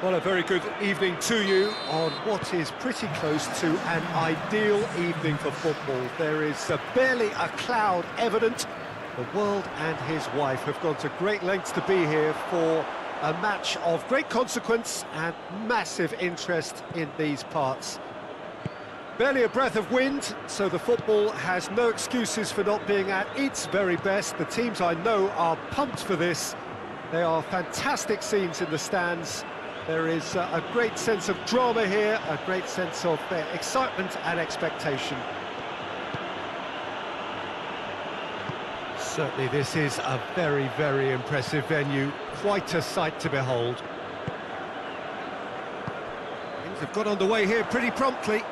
Well, a very good evening to you on what is pretty close to an ideal evening for football. There is barely a cloud evident. The world and his wife have gone to great lengths to be here for a match of great consequence and massive interest in these parts. Barely a breath of wind, so the football has no excuses for not being at its very best. The teams I know are pumped for this. They are fantastic scenes in the stands. There is a great sense of drama here, a great sense of excitement and expectation. Certainly this is a very, very impressive venue, quite a sight to behold. Things have got underway here pretty promptly.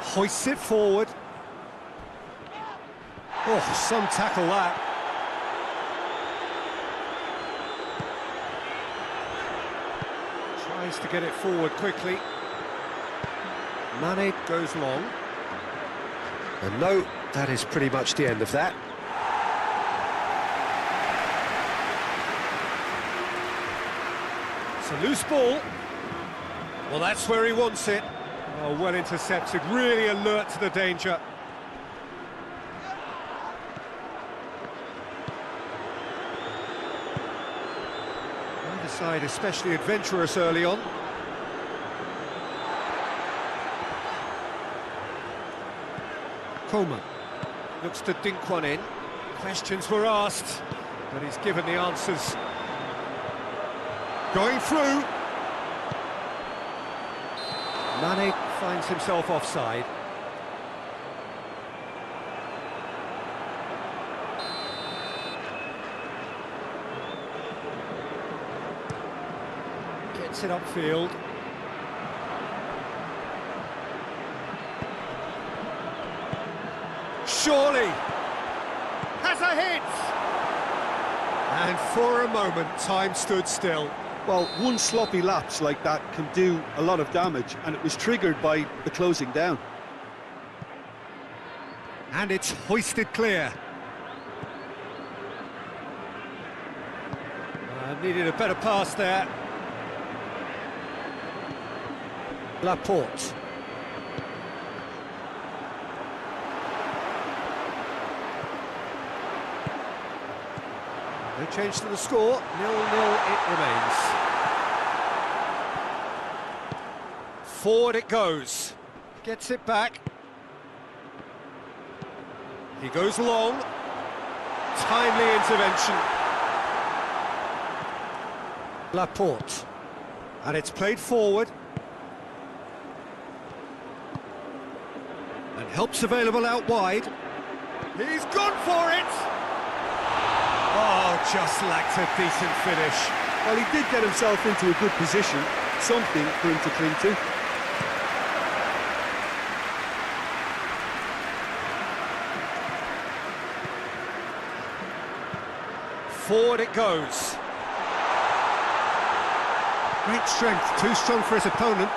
Hoists it forward. Oh, some tackle that. Tries to get it forward quickly. Mane goes long. And no, that is pretty much the end of that. It's a loose ball. Well, that's where he wants it. Oh, well intercepted, really alert to the danger. Neither side especially adventurous early on. Coleman looks to dink one in. Questions were asked, but he's given the answers. Going through. Mane finds himself offside. Gets it upfield. Surely has a hit! And for a moment, time stood still. Well, one sloppy lapse like that can do a lot of damage, and it was triggered by the closing down. And it's hoisted clear. Needed a better pass there. Laporte. No change to the score, 0-0 it remains. Forward it goes, gets it back. He goes long, timely intervention. Laporte, and it's played forward. And help's available out wide. He's gone for it! Oh, just lacked a decent finish. Well, he did get himself into a good position, something for him to cling to. Forward it goes. Great strength, too strong for his opponent.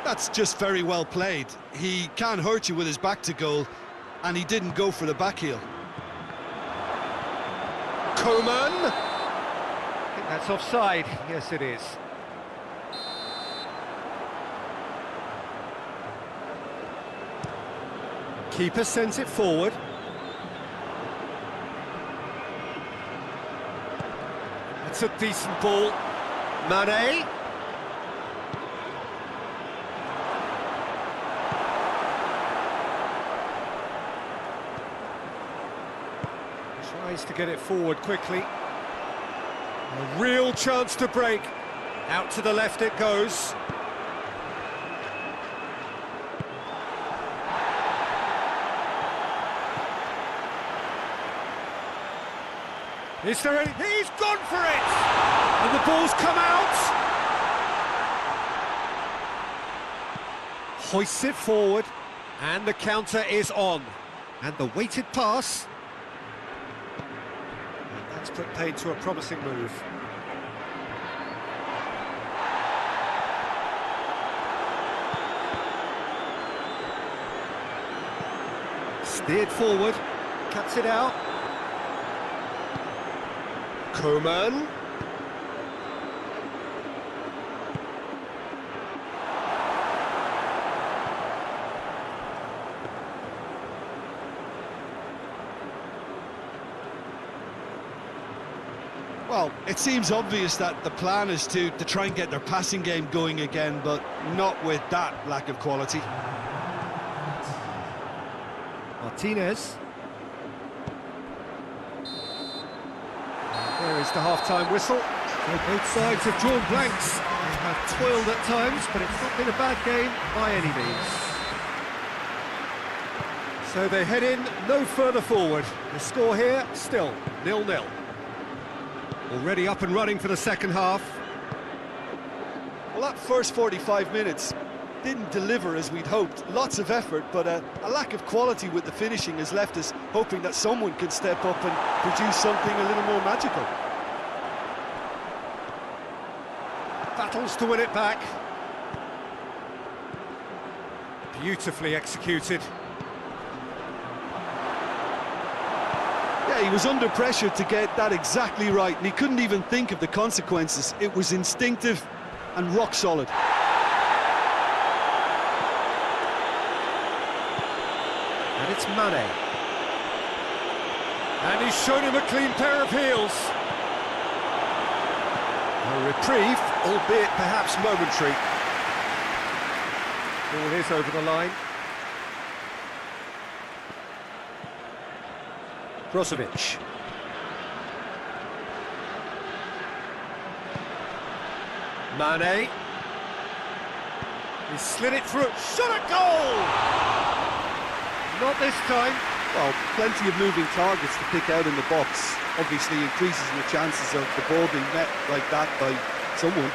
That's just very well played. He can hurt you with his back to goal, and he didn't go for the back heel. Coman! I think that's offside. Yes, it is. Keeper sends it forward. It's a decent ball. Mane. Tries to get it forward quickly. A real chance to break. Out to the left it goes. Is there any... He's gone for it! And the ball's come out! Hoists it forward. And the counter is on. And the weighted pass. That's put paid to a promising move. Steered forward, cuts it out. Koeman. Well, it seems obvious that the plan is to try and get their passing game going again, but not with that lack of quality. Martinez. There is the half-time whistle. So both sides have drawn blanks. They have toiled at times, but it's not been a bad game by any means. So they head in no further forward. The score here, still 0-0. Already up and running for the second half. Well, that first 45 minutes didn't deliver as we'd hoped. Lots of effort, but a lack of quality with the finishing has left us hoping that someone can step up and produce something a little more magical. Battles to win it back. Beautifully executed. Yeah, he was under pressure to get that exactly right, and he couldn't even think of the consequences. It was instinctive and rock solid. And it's Mane. And he's shown him a clean pair of heels. A reprieve, albeit perhaps momentary. Ball is over the line. Brozovic. Mane. He slid it through. Shot a goal! Not this time. Well, plenty of moving targets to pick out in the box. Obviously increases the chances of the ball being met like that by someone.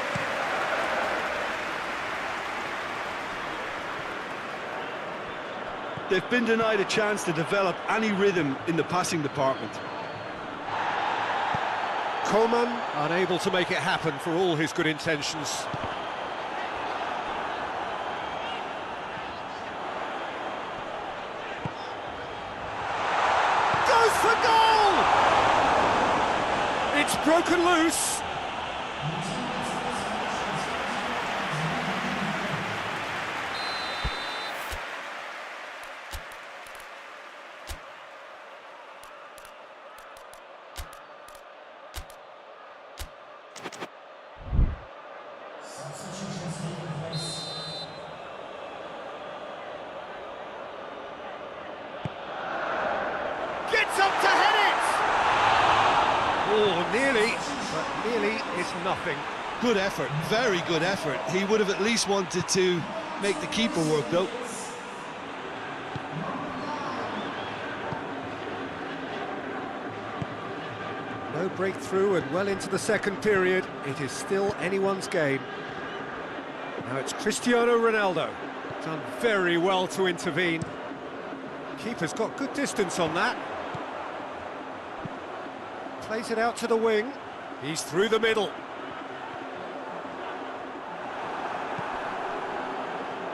They've been denied a chance to develop any rhythm in the passing department. Koeman unable to make it happen for all his good intentions. Goes for goal! It's broken loose. Gets up to head it! Oh, nearly, but nearly is nothing. Good effort, very good effort. He would have at least wanted to make the keeper work, though. No breakthrough and well into the second period. It is still anyone's game. Now it's Cristiano Ronaldo. Done very well to intervene. Keeper's got good distance on that. Plays it out to the wing. He's through the middle.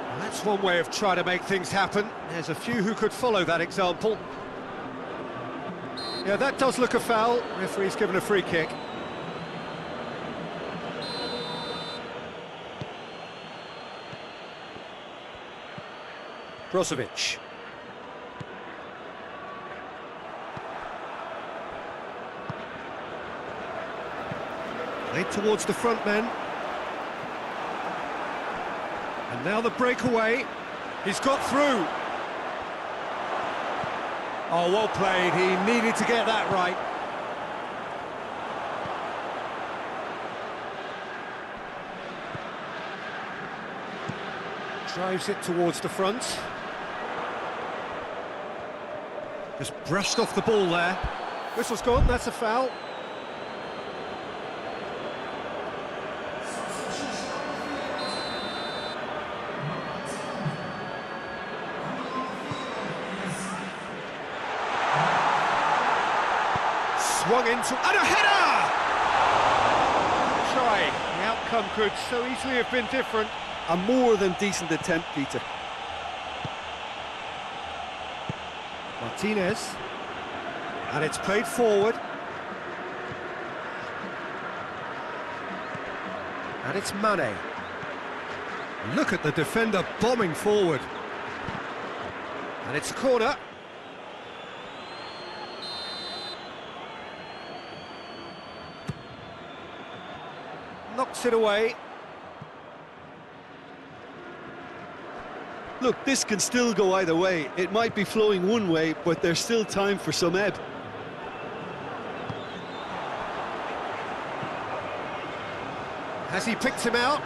Well, that's one way of trying to make things happen. There's a few who could follow that example. Yeah, that does look a foul. Referee's given a free kick. Brozovic. Played towards the front men. And now the breakaway. He's got through. Oh, well played. He needed to get that right. Drives it towards the front. Just brushed off the ball there. Whistle's gone, that's a foul. Swung into, and a header! Try. The outcome could so easily have been different. A more than decent attempt, Peter. Martinez. And it's played forward. And it's Mane. Look at the defender bombing forward. And it's a corner. Knocks it away. Look, this can still go either way. It might be flowing one way, but there's still time for some ebb. Has he picked him out?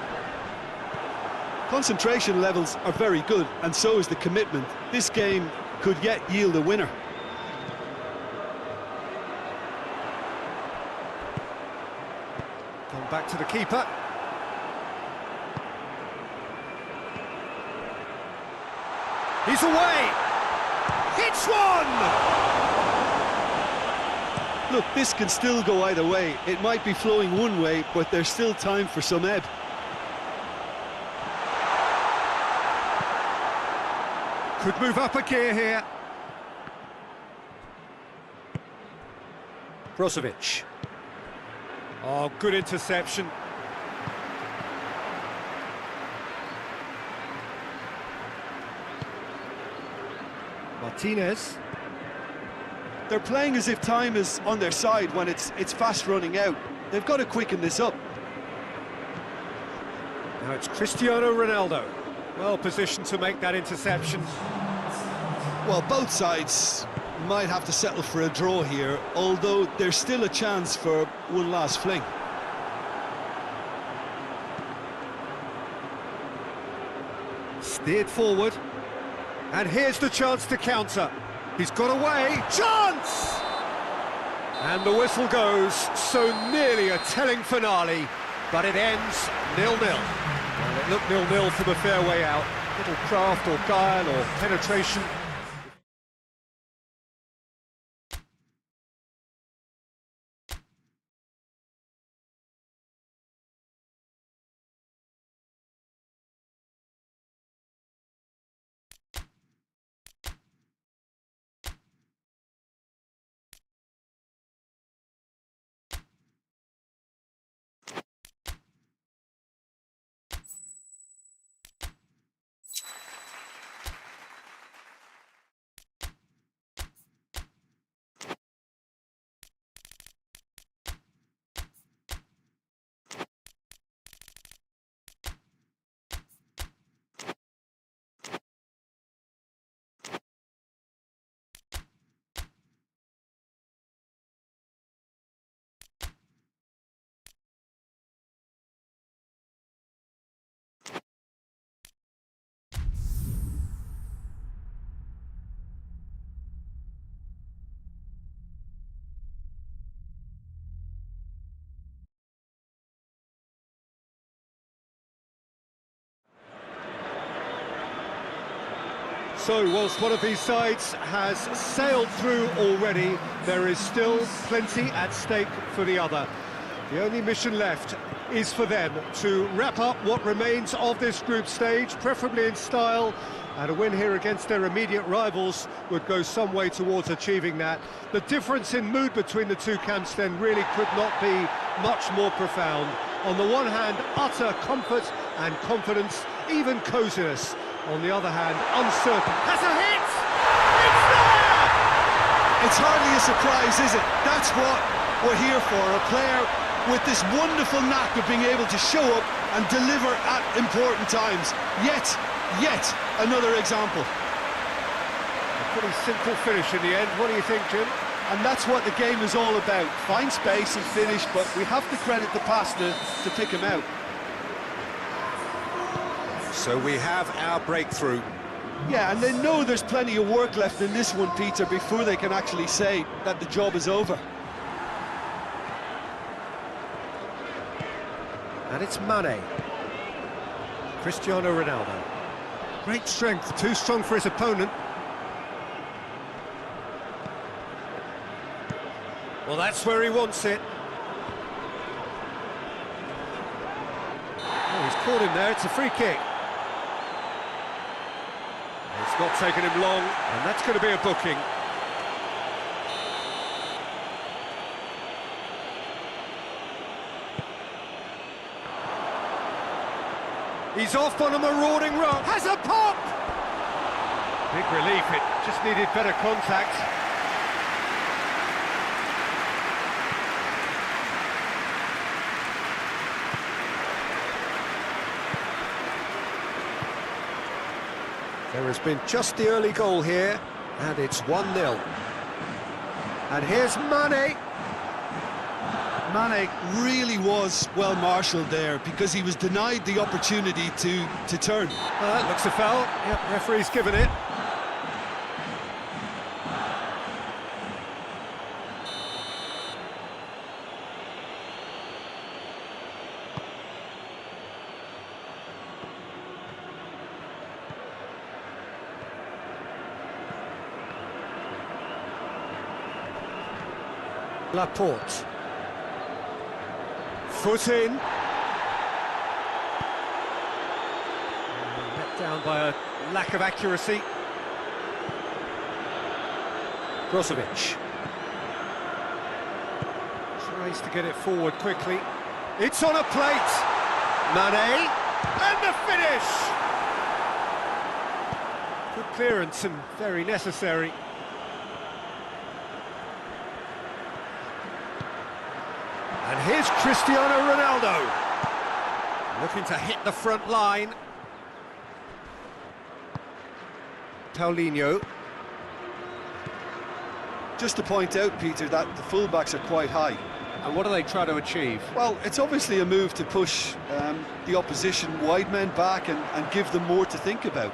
Concentration levels are very good, and so is the commitment. This game could yet yield a winner. Gone back to the keeper. He's away! Hits one! Look, this can still go either way. It might be flowing one way, but there's still time for some ebb. Could move up a gear here. Brozovic. Oh, good interception. Martinez. They're playing as if time is on their side when it's fast running out. They've got to quicken this up. Now it's Cristiano Ronaldo. Well positioned to make that interception. Well, both sides might have to settle for a draw here, although there's still a chance for one last fling. Steered forward. And here's the chance to counter. He's got away. Chance! And the whistle goes. So nearly a telling finale, but it ends 0-0. Well, it looked 0-0 from a fair way out. Little craft or guile or penetration. So, whilst one of these sides has sailed through already, there is still plenty at stake for the other. The only mission left is for them to wrap up what remains of this group stage, preferably in style, and a win here against their immediate rivals would go some way towards achieving that. The difference in mood between the two camps then really could not be much more profound. On the one hand, utter comfort and confidence, even coziness. On the other hand, uncertain. Has a hit! It's there! It's hardly a surprise, is it? That's what we're here for, a player with this wonderful knack of being able to show up and deliver at important times. Yet another example. A pretty simple finish in the end. What do you think, Jim? And that's what the game is all about. Find space and finish, but we have to credit the pass to pick him out. So we have our breakthrough. Yeah, and they know there's plenty of work left in this one, Peter, before they can actually say that the job is over. And it's Mane. Cristiano Ronaldo. Great strength, too strong for his opponent. Well, that's where he wants it. Oh, he's caught him there, it's a free kick. It's not taken him long, and that's going to be a booking. He's off on a marauding run. Has a pop! Big relief, it just needed better contact. There has been just the early goal here, and it's 1-0. And here's Mane. Mane really was well marshalled there because he was denied the opportunity to turn. That looks a foul. Yep, referee's given it. Laporte. Foot in. Let down by a lack of accuracy. Brozovic. Tries to get it forward quickly. It's on a plate. Mane. And the finish! Good clearance and very necessary. And here's Cristiano Ronaldo. Looking to hit the front line. Paulinho. Just to point out, Peter, that the fullbacks are quite high. And what do they try to achieve? Well, it's obviously a move to push the opposition wide men back and give them more to think about.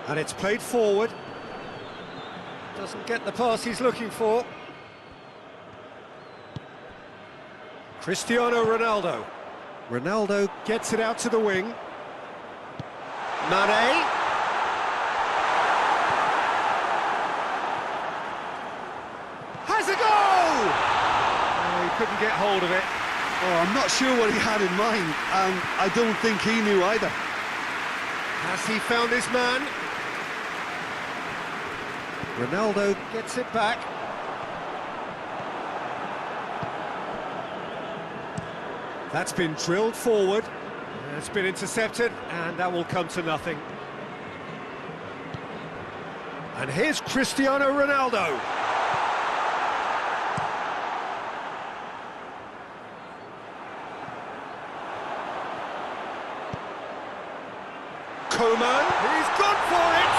And it's played forward. Doesn't get the pass he's looking for. Cristiano Ronaldo. Ronaldo gets it out to the wing. Mane. Has a goal! Oh, he couldn't get hold of it. Oh, I'm not sure what he had in mind, and I don't think he knew either. Has he found his man? Ronaldo gets it back. That's been drilled forward. It's been intercepted, and that will come to nothing. And here's Cristiano Ronaldo. Coman, he's gone for it!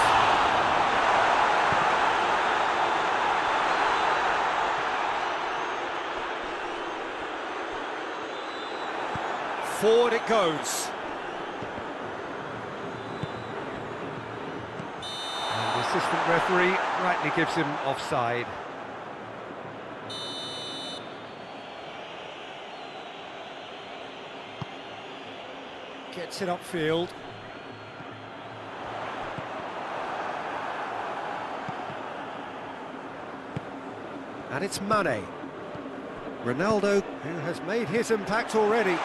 Forward it goes. And the assistant referee rightly gives him offside. Gets it upfield. And it's Mane. Ronaldo, who has made his impact already.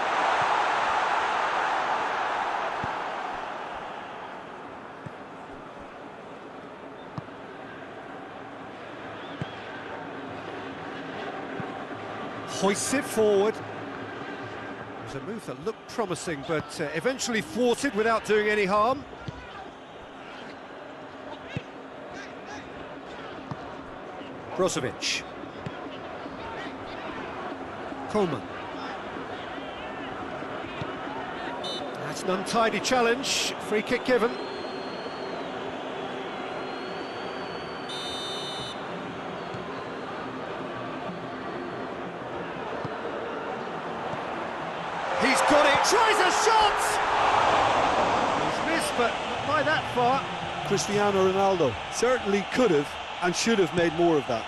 Hoists it forward. It was a move that looked promising, but eventually thwarted without doing any harm. Brozovic. Coman. That's an untidy challenge. Free kick given. He's got it, tries a shot! He's missed, but not by that far. Cristiano Ronaldo certainly could have and should have made more of that.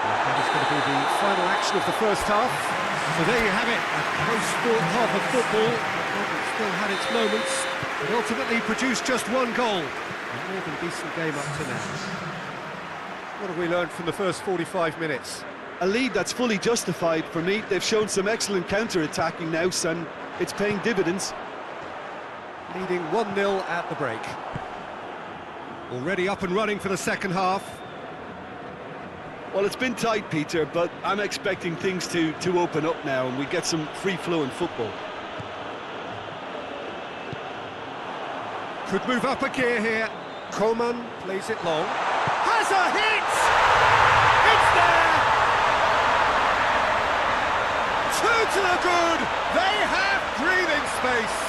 That is going to be the final action of the first half. So there you have it, a close-fought half of football. It still had its moments, but ultimately produced just one goal. A more than decent game up to now. What have we learned from the first 45 minutes? A lead that's fully justified for me. They've shown some excellent counter-attacking now, and it's paying dividends. Leading 1-0 at the break. Already up and running for the second half. Well, it's been tight, Peter, but I'm expecting things to open up now and we get some free-flowing football. Could move up a gear here. Coleman plays it long. Has a hit! It's there! Two to the good! They have breathing space!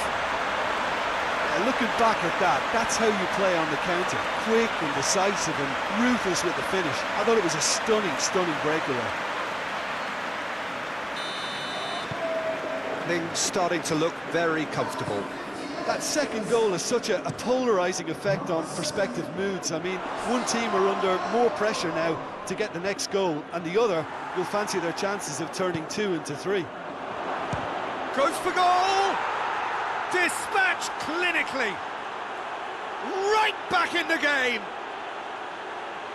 Looking back at that, that's how you play on the counter. Quick and decisive and ruthless with the finish. I thought it was a stunning, stunning breakaway. Things starting to look very comfortable. That second goal has such a polarising effect on prospective moods. I mean, one team are under more pressure now to get the next goal, and the other will fancy their chances of turning 2 into 3. Goes for goal! Dispatched clinically! Right back in the game!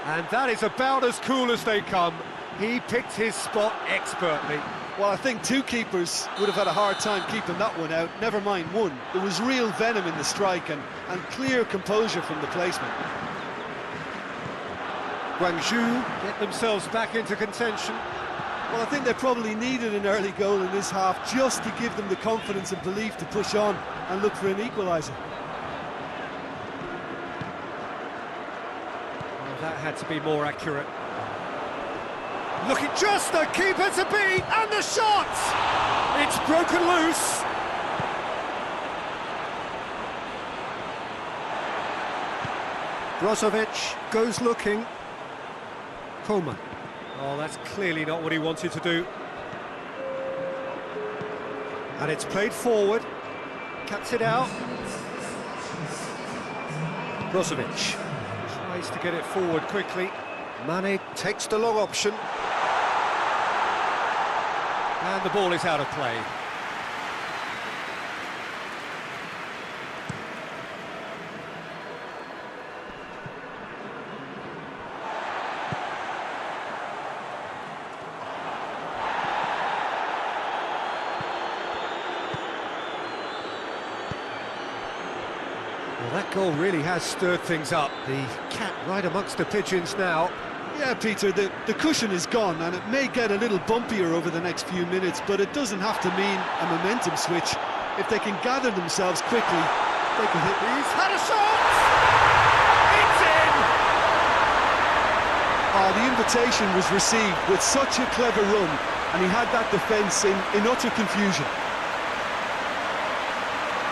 And that is about as cool as they come. He picked his spot expertly. Well, I think two keepers would have had a hard time keeping that one out, never mind one. There was real venom in the strike and clear composure from the placement. Guangzhou get themselves back into contention. Well, I think they probably needed an early goal in this half just to give them the confidence and belief to push on and look for an equaliser. Well, that had to be more accurate. Looking just the keeper to beat, and the shot! It's broken loose. Brozovic goes looking. Coleman. Oh, that's clearly not what he wanted to do. And it's played forward. Cuts it out. Brozovic tries to get it forward quickly. Mane takes the long option. And the ball is out of play. Well, that goal really has stirred things up. The cat right amongst the pigeons now. Yeah, Peter, the cushion is gone and it may get a little bumpier over the next few minutes, but it doesn't have to mean a momentum switch. If they can gather themselves quickly, they can hit. He's had a shot! It's in! Oh, the invitation was received with such a clever run, and he had that defence in utter confusion.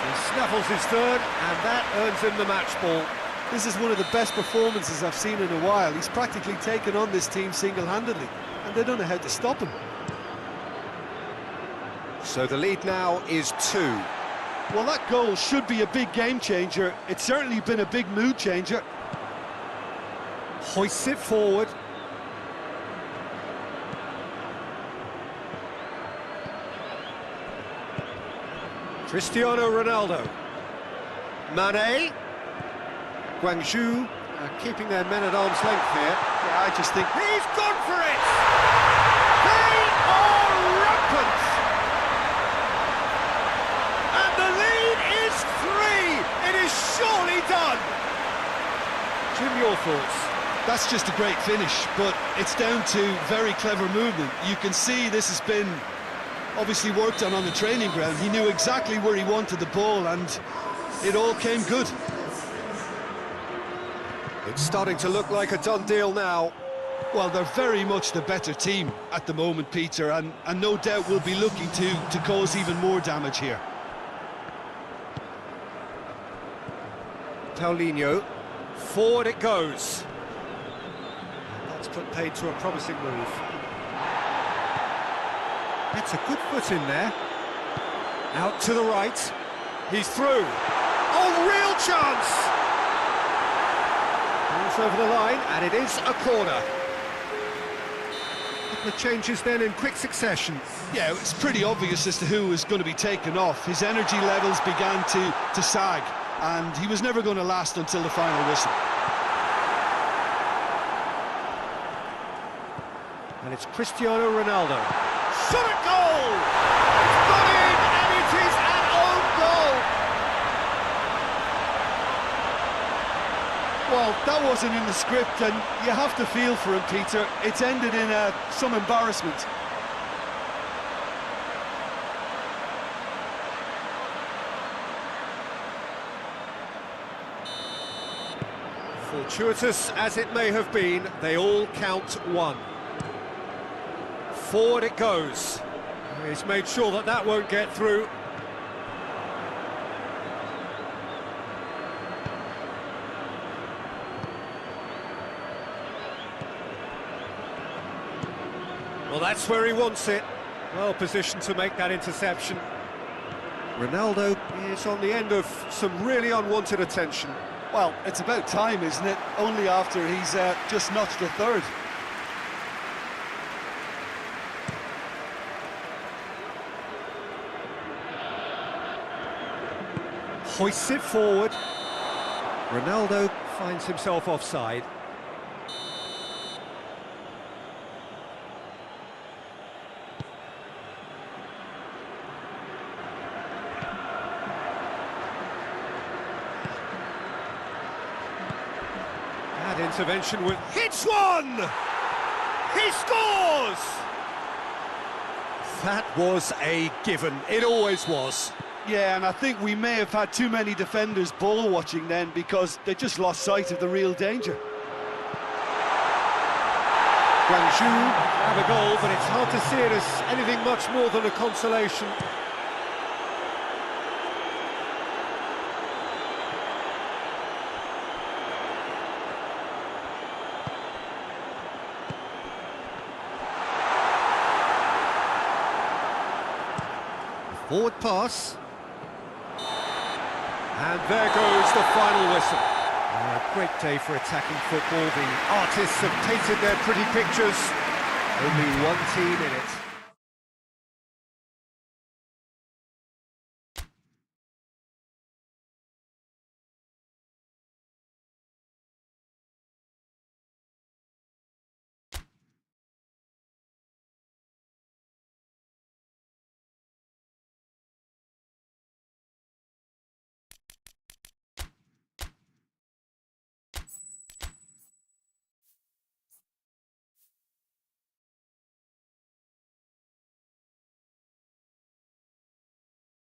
He snaffles his third, and that earns him the match ball. This is one of the best performances I've seen in a while. He's practically taken on this team single-handedly, and they don't know how to stop him. So the lead now is 2. Well, that goal should be a big game changer. It's certainly been a big mood changer. Hoists it forward. Cristiano Ronaldo. Mane. Guangzhou keeping their men at arm's length here. Yeah, I just think... He's gone for it! They are rampant! And the lead is 3! It is surely done! Jim, your thoughts? That's just a great finish, but it's down to very clever movement. You can see this has been obviously worked on the training ground. He knew exactly where he wanted the ball and it all came good. It's starting to look like a done deal now. Well, they're very much the better team at the moment, Peter, and no doubt will be looking to cause even more damage here. Paulinho, forward it goes. That's put paid to a promising move. That's a good foot in there. Out to the right. He's through. Oh, real chance! Over the line, and it is a corner. The changes then in quick succession. Yeah, it's pretty obvious as to who was going to be taken off. His energy levels began to sag, and he was never going to last until the final whistle. And it's Cristiano Ronaldo. Shot at goal! It's got in, and it is an own goal! Well, that wasn't in the script, and you have to feel for him, Peter. It's ended in some embarrassment. Fortuitous as it may have been, they all count one. Forward it goes. He's made sure that that won't get through. Well, that's where he wants it. Well positioned to make that interception. Ronaldo is on the end of some really unwanted attention. Well, it's about time, isn't it? Only after he's just notched a third. Hoists it forward. Ronaldo finds himself offside. That intervention with hits one! He scores! That was a given. It always was. Yeah, and I think we may have had too many defenders ball watching then, because they just lost sight of the real danger. Guangzhou have a goal, but it's hard to see it as anything much more than a consolation. Forward pass. And there goes the final whistle. A great day for attacking football. The artists have painted their pretty pictures. Only one team in it.